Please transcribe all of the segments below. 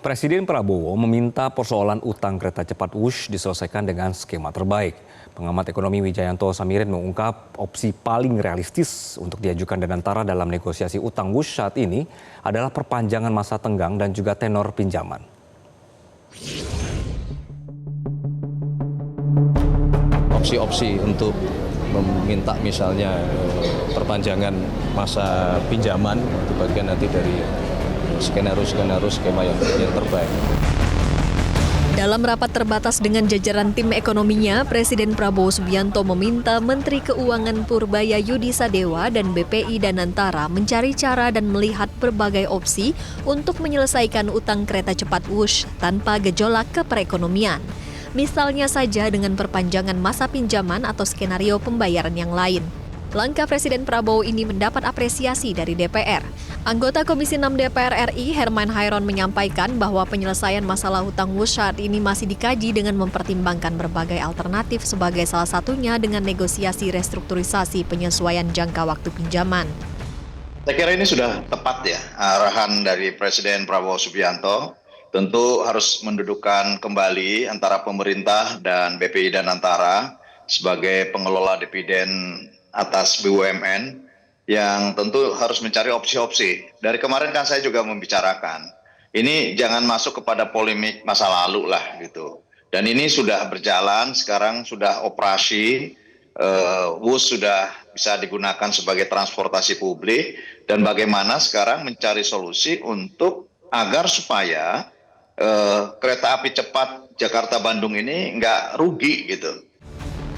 Presiden Prabowo meminta persoalan utang kereta cepat Wush diselesaikan dengan skema terbaik. Pengamat ekonomi Wijayanto Samirin mengungkap opsi paling realistis untuk diajukan Danantara dalam negosiasi utang Wush saat ini adalah perpanjangan masa tenggang dan juga tenor pinjaman. Opsi-opsi untuk meminta misalnya perpanjangan masa pinjaman itu bagian nanti dari skenario skema yang terbaik. Dalam rapat terbatas dengan jajaran tim ekonominya, Presiden Prabowo Subianto meminta Menteri Keuangan Purbaya Yudi Sadewa dan BPI Danantara mencari cara dan melihat berbagai opsi untuk menyelesaikan utang kereta cepat Wush tanpa gejolak ke perekonomian. Misalnya saja dengan perpanjangan masa pinjaman atau skenario pembayaran yang lain. Langkah Presiden Prabowo ini mendapat apresiasi dari DPR. Anggota Komisi 6 DPR RI, Herman Hairon, menyampaikan bahwa penyelesaian masalah hutang Wush saat ini masih dikaji dengan mempertimbangkan berbagai alternatif sebagai salah satunya dengan negosiasi restrukturisasi penyesuaian jangka waktu pinjaman. Saya kira ini sudah tepat ya, arahan dari Presiden Prabowo Subianto. Tentu harus mendudukkan kembali antara pemerintah dan BPI Danantara sebagai pengelola dividen atas BUMN yang tentu harus mencari opsi-opsi. Dari kemarin kan saya juga membicarakan, ini jangan masuk kepada polemik masa lalu lah gitu. Dan ini sudah berjalan, sekarang sudah operasi, Wush sudah bisa digunakan sebagai transportasi publik, dan bagaimana sekarang mencari solusi untuk agar supaya kereta api cepat Jakarta-Bandung ini nggak rugi gitu.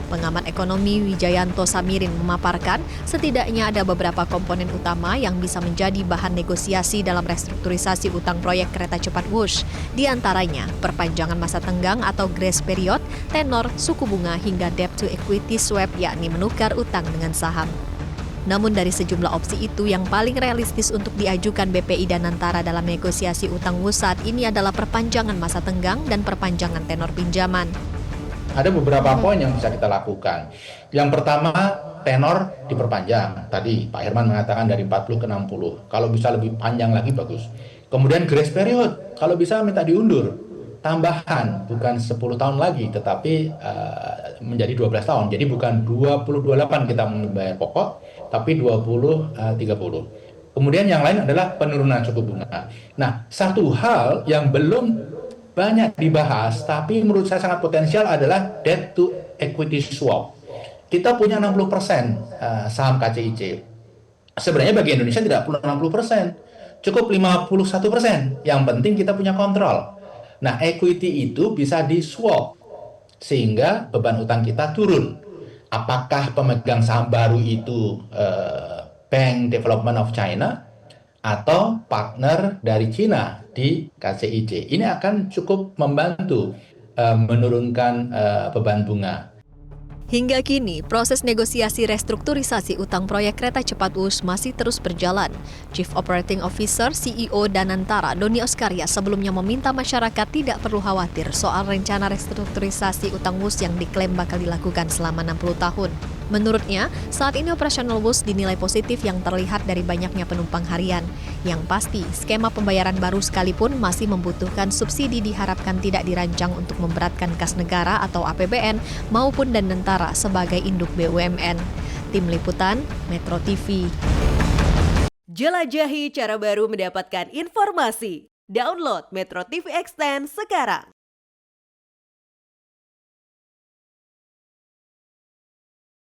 Pengamat ekonomi Wijayanto Samirin memaparkan setidaknya ada beberapa komponen utama yang bisa menjadi bahan negosiasi dalam restrukturisasi utang proyek kereta cepat Wush. Di antaranya perpanjangan masa tenggang atau grace period, tenor, suku bunga hingga debt to equity swap, yakni menukar utang dengan saham. Namun dari sejumlah opsi itu yang paling realistis untuk diajukan BPI Danantara dalam negosiasi utang Wush saat ini adalah perpanjangan masa tenggang dan perpanjangan tenor pinjaman. Ada beberapa poin yang bisa kita lakukan. Yang pertama, tenor diperpanjang. Tadi Pak Herman mengatakan dari 40 ke 60. Kalau bisa lebih panjang lagi bagus. Kemudian grace period, kalau bisa minta diundur. Tambahan, bukan 10 tahun lagi, tetapi menjadi 12 tahun. Jadi bukan 2028 kita membayar pokok, tapi 2030. Kemudian yang lain adalah penurunan suku bunga. Nah, satu hal yang belum banyak dibahas, tapi menurut saya sangat potensial adalah debt to equity swap. Kita punya 60% saham KCIC. Sebenarnya bagi Indonesia tidak perlu 60%, cukup 51%. Yang penting kita punya kontrol. Nah, equity itu bisa di swap, sehingga beban utang kita turun. Apakah pemegang saham baru itu Bank Development of China atau partner dari Cina di KCIC. Ini akan cukup membantu menurunkan beban bunga. Hingga kini, proses negosiasi restrukturisasi utang proyek kereta cepat Wush masih terus berjalan. Chief Operating Officer CEO Danantara, Doni Oskaria, sebelumnya meminta masyarakat tidak perlu khawatir soal rencana restrukturisasi utang Wush yang diklaim bakal dilakukan selama 60 tahun. Menurutnya, saat ini operasional Wush dinilai positif yang terlihat dari banyaknya penumpang harian. Yang pasti, skema pembayaran baru sekalipun masih membutuhkan subsidi diharapkan tidak dirancang untuk memberatkan kas negara atau APBN maupun Danantara sebagai induk BUMN. Tim Liputan, Metro TV. Jelajahi cara baru mendapatkan informasi. Download Metro TV Extend sekarang.